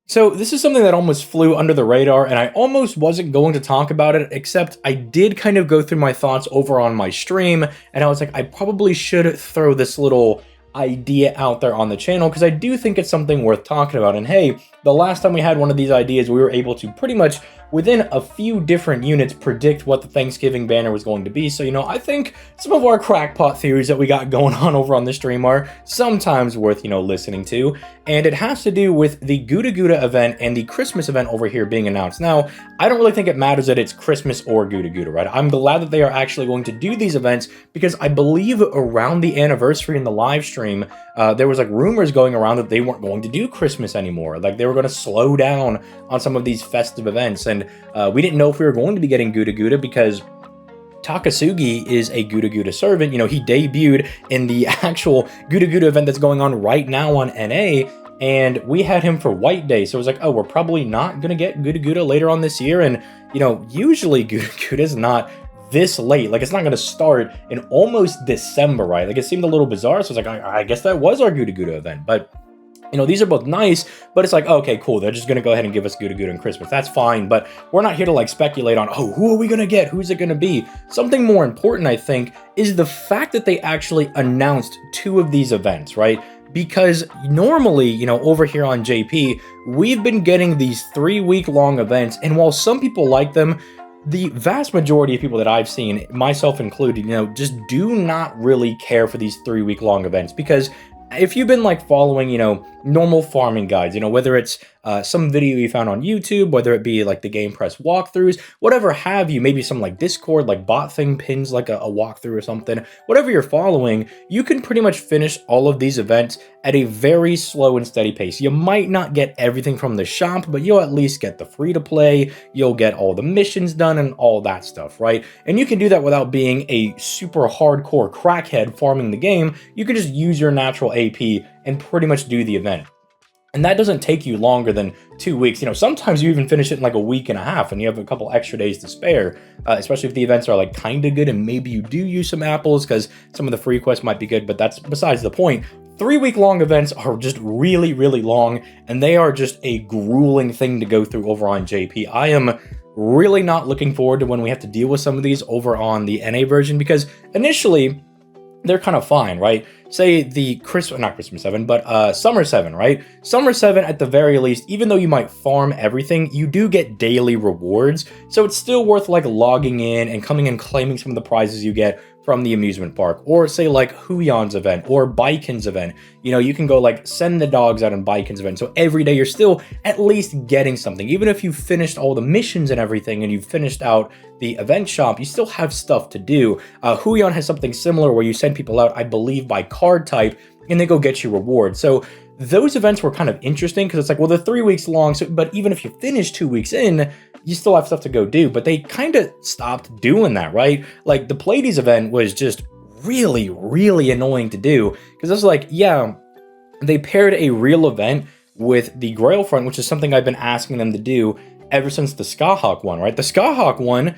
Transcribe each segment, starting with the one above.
So this is something that almost flew under the radar, and I almost wasn't going to talk about it, except I did kind of go through my thoughts over on my stream, and I was like, I probably should throw this little idea out there on the channel, because I do think it's something worth talking about. And hey, the last time we had one of these ideas, we were able to pretty much, within a few different units, predict what the Thanksgiving banner was going to be. So, I think some of our crackpot theories that we got going on over on the stream are sometimes worth, listening to. And it has to do with the Gouda Gouda event and the Christmas event over here being announced. Now, I don't really think it matters that it's Christmas or Gouda Gouda, right? I'm glad that they are actually going to do these events, because I believe around the anniversary in the live stream, there was like rumors going around that they weren't going to do Christmas anymore. Like they were going to slow down on some of these festive events. And we didn't know if we were going to be getting Gouda Gouda, because Takasugi is a Gouda Gouda servant. He debuted in the actual Gouda Gouda event that's going on right now on NA, and we had him for White Day. So it was like, oh, we're probably not going to get Gouda Gouda later on this year. And, usually Gouda Gouda is not this late. Like, it's not going to start in almost December, right? Like, it seemed a little bizarre. So it's like, I guess that was our Gouda Gouda event. But these are both nice, but it's like, okay, cool. They're just going to go ahead and give us Gouda Gouda and Christmas. That's fine, but we're not here to like speculate on, oh, who are we going to get? Who's it going to be? Something more important, I think, is the fact that they actually announced 2 of these events, right? Because normally, over here on JP, we've been getting these 3-week-long events, and while some people like them, the vast majority of people that I've seen, myself included, just do not really care for these 3-week-long events, because if you've been like following, normal farming guides, whether it's some video you found on YouTube, whether it be like the Game Press walkthroughs, whatever have you, maybe some like Discord, like bot thing pins like a walkthrough or something, whatever you're following, you can pretty much finish all of these events at a very slow and steady pace. You might not get everything from the shop, but you'll at least get the free to play, you'll get all the missions done and all that stuff, right? And you can do that without being a super hardcore crackhead farming the game. You can just use your natural AP and pretty much do the event. And that doesn't take you longer than 2 weeks. Sometimes you even finish it in like a week and a half, and you have a couple extra days to spare, especially if the events are like kind of good, and maybe you do use some apples because some of the free quests might be good, but that's besides the point. 3-week-long events are just really, really long, and they are just a grueling thing to go through over on JP. I am really not looking forward to when we have to deal with some of these over on the NA version, because initially, they're kind of fine, right? Say the not Christmas 7, but Summer 7, right? Summer 7, at the very least, even though you might farm everything, you do get daily rewards. So it's still worth like logging in and coming and claiming some of the prizes you get from the amusement park, or say like Huyan's event or Baikon's event. You can go like send the dogs out on Baikon's event. So every day you're still at least getting something. Even if you've finished all the missions and everything and you've finished out the event shop, you still have stuff to do. Huyan has something similar where you send people out, I believe, by card type, and they go get you rewards. So those events were kind of interesting, because it's like, well, they're 3 weeks long, but even if you finish 2 weeks in, you still have stuff to go do. But they kind of stopped doing that, right? Like the Pleiades event was just really, really annoying to do, because it's like, yeah, they paired a real event with the Grail Front, which is something I've been asking them to do ever since the Skyhawk one, right? The Skyhawk one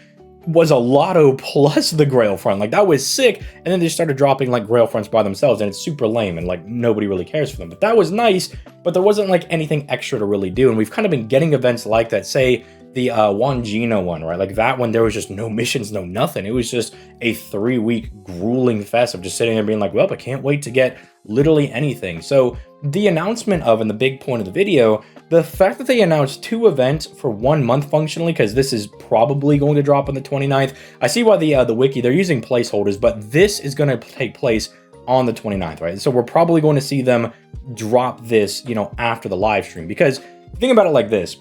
was a lotto plus the Grail Front. Like, that was sick. And then they started dropping like Grail Fronts by themselves, and it's super lame, and like nobody really cares for them. But that was nice, but there wasn't like anything extra to really do. And we've kind of been getting events like that. Say the Wangino one, right? Like that one, there was just no missions, no nothing. It was just a 3-week grueling fest of just sitting there being like, well, I can't wait to get literally anything. So the announcement of, and the big point of the video, the fact that they announced 2 events for 1 month functionally, because this is probably going to drop on the 29th. I see why the wiki, they're using placeholders, but this is going to take place on the 29th, right? So we're probably going to see them drop this, after the live stream, because think about it like this.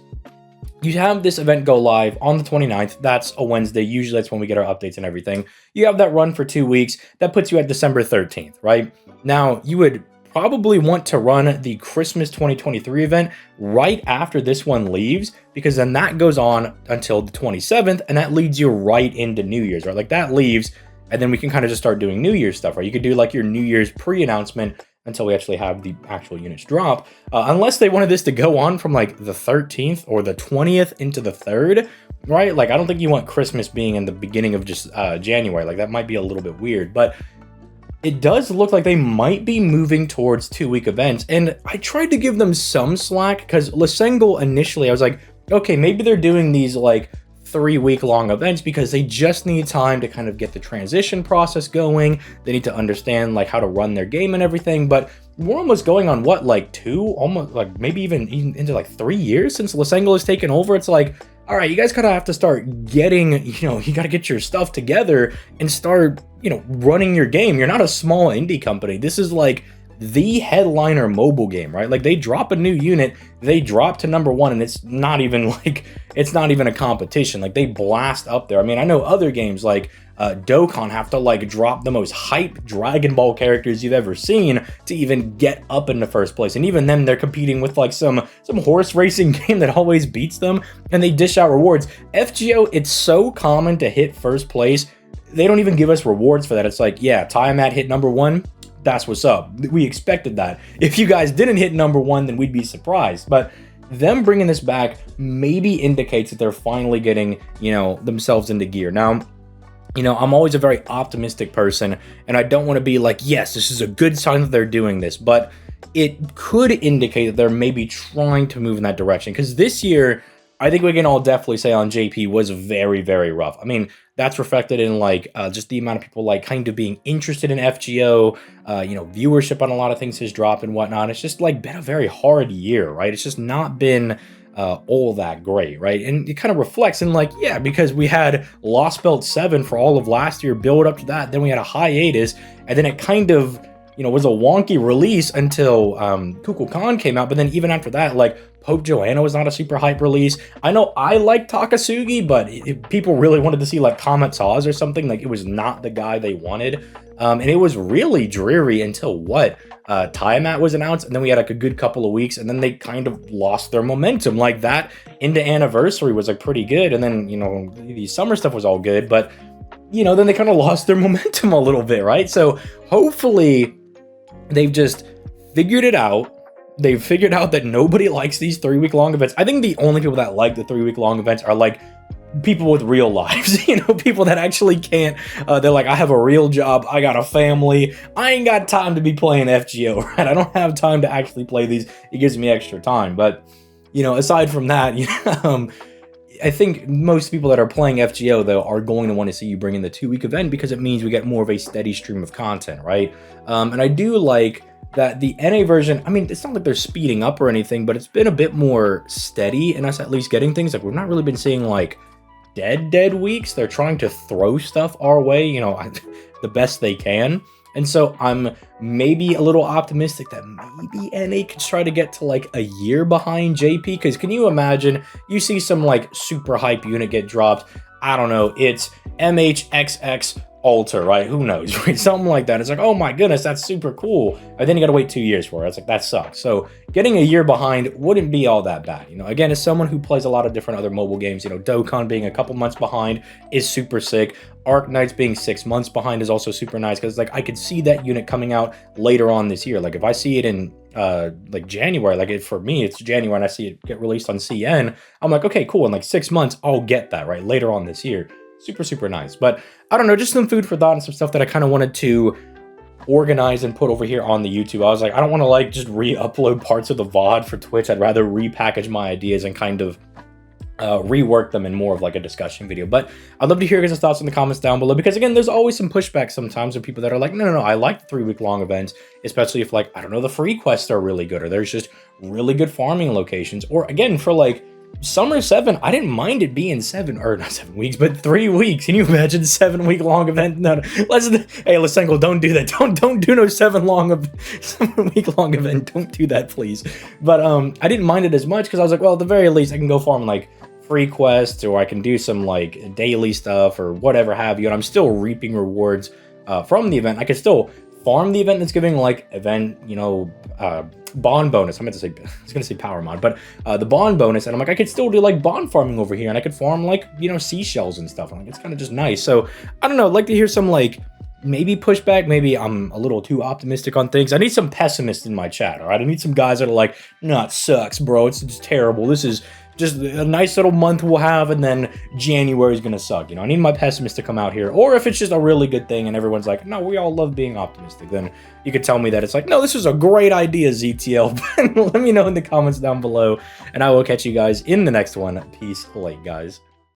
You have this event go live on the 29th. That's a Wednesday. Usually that's when we get our updates and everything. You have that run for 2 weeks. That puts you at December 13th, right? Now, you would probably want to run the Christmas 2023 event right after this one leaves, because then that goes on until the 27th, and that leads you right into New Year's, right? Like that leaves, and then we can kind of just start doing New Year's stuff, right? You could do like your New Year's pre-announcement until we actually have the actual units drop, unless they wanted this to go on from like the 13th or the 20th into the 3rd, right? Like, I don't think you want Christmas being in the beginning of just January. Like, that might be a little bit weird, but it does look like they might be moving towards 2-week events, and I tried to give them some slack because Lesengal initially, I was like, okay, maybe they're doing these like 3-week long events because they just need time to kind of get the transition process going. They need to understand like how to run their game and everything, but we're almost going on what, like 2, almost like maybe even into like 3 years since Lesengal has taken over. It's like, all right, you guys kind of have to start getting, you got to get your stuff together and start, running your game. You're not a small indie company. This is like the headliner mobile game, right? Like they drop a new unit, they drop to #1, and it's not even a competition. Like they blast up there. I mean, I know other games like Dokkan have to like drop the most hype Dragon Ball characters you've ever seen to even get up in the first place. And even then, they're competing with like some horse racing game that always beats them, and they dish out rewards. FGO, it's so common to hit first place. They don't even give us rewards for that. It's like, yeah, Tiamat hit #1. That's what's up. We expected that. If you guys didn't hit #1, then we'd be surprised. But them bringing this back maybe indicates that they're finally getting, themselves into gear. Now, I'm always a very optimistic person, and I don't want to be like, yes, this is a good sign that they're doing this, but it could indicate that they're maybe trying to move in that direction. Because this year, I think we can all definitely say on JP was very, very rough. I mean, that's reflected in like just the amount of people like kind of being interested in FGO. Viewership on a lot of things has dropped and whatnot. It's just like been a very hard year, right? It's just not been all that great, right? And it kind of reflects in like, yeah, because we had Lost Belt 7 for all of last year, build up to that, then we had a hiatus, and then it kind of, was a wonky release until Kukulkan came out, but then even after that, like, Pope Joanna was not a super hype release. I know I like Takasugi, but people really wanted to see like Comet Saws or something, like it was not the guy they wanted. And it was really dreary until Tiamat was announced, and then we had like a good couple of weeks, and then they kind of lost their momentum. Like that into Anniversary was like pretty good, and then, the summer stuff was all good, but then they kind of lost their momentum a little bit, right? So hopefully they've just figured it out. They've figured out that nobody likes these 3-week long events. I think the only people that like the 3-week long events are like people with real lives, people that actually can't, they're like, I have a real job, I got a family, I ain't got time to be playing FGO, right? I don't have time to actually play these. It gives me extra time. But, aside from that, I think most people that are playing FGO, though, are going to want to see you bring in the 2-week event because it means we get more of a steady stream of content, right? And I do like that the NA version, I mean, it's not like they're speeding up or anything, but it's been a bit more steady in us at least getting things. Like, we've not really been seeing, like, dead weeks. They're trying to throw stuff our way, the best they can. And so I'm maybe a little optimistic that maybe NA could try to get to like a year behind JP. Because can you imagine you see some like super hype unit get dropped? I don't know. It's MHXX Alter, right? Who knows, right? Something like that. It's like, oh my goodness, that's super cool. And then you got to wait 2 years for it. It's like, that sucks. So getting a year behind wouldn't be all that bad. Again, as someone who plays a lot of different other mobile games, Dokkan being a couple months behind is super sick. Arknights being 6 months behind is also super nice because like I could see that unit coming out later on this year. Like if I see it in like January, like for me it's January and I see it get released on CN, I'm like, okay, cool. In like 6 months, I'll get that right later on this year. Super nice. But I don't know, just some food for thought and some stuff that I kind of wanted to organize and put over here on the YouTube. I was like, I don't want to like just re-upload parts of the VOD for Twitch. I'd rather repackage my ideas and kind of rework them in more of like a discussion video. But I'd love to hear your guys' thoughts in the comments down below, because again, there's always some pushback sometimes of people that are like, no, I like the 3-week long events, especially if like, I don't know, the free quests are really good, or there's just really good farming locations, or again, for like Summer 7, I didn't mind it being 7, or not 7 weeks, but 3 weeks. Can you imagine 7-week long event? No, hey, Lesengal, don't do that. Don't do no 7-week long event. Don't do that, please. But I didn't mind it as much because I was like, well, at the very least, I can go farm like free quests, or I can do some like daily stuff or whatever have you, and I'm still reaping rewards from the event. I could still farm the event that's giving like event, bond bonus. I was gonna say power mod, but the bond bonus, and I'm like, I could still do like bond farming over here, and I could farm like, seashells and stuff. I'm like, it's kind of just nice. So I don't know, I'd like to hear some like maybe pushback. Maybe I'm a little too optimistic on things. I need some pessimists in my chat, all right? I need some guys that are like, no, it sucks, bro. It's just terrible. This is just a nice little month we'll have, and then January's gonna suck. You know, I need my pessimist to come out here. Or if it's just a really good thing and everyone's like, no, we all love being optimistic, then you could tell me that it's like, no, this is a great idea, ZTL. But let me know in the comments down below, and I will catch you guys in the next one. Peace late, guys.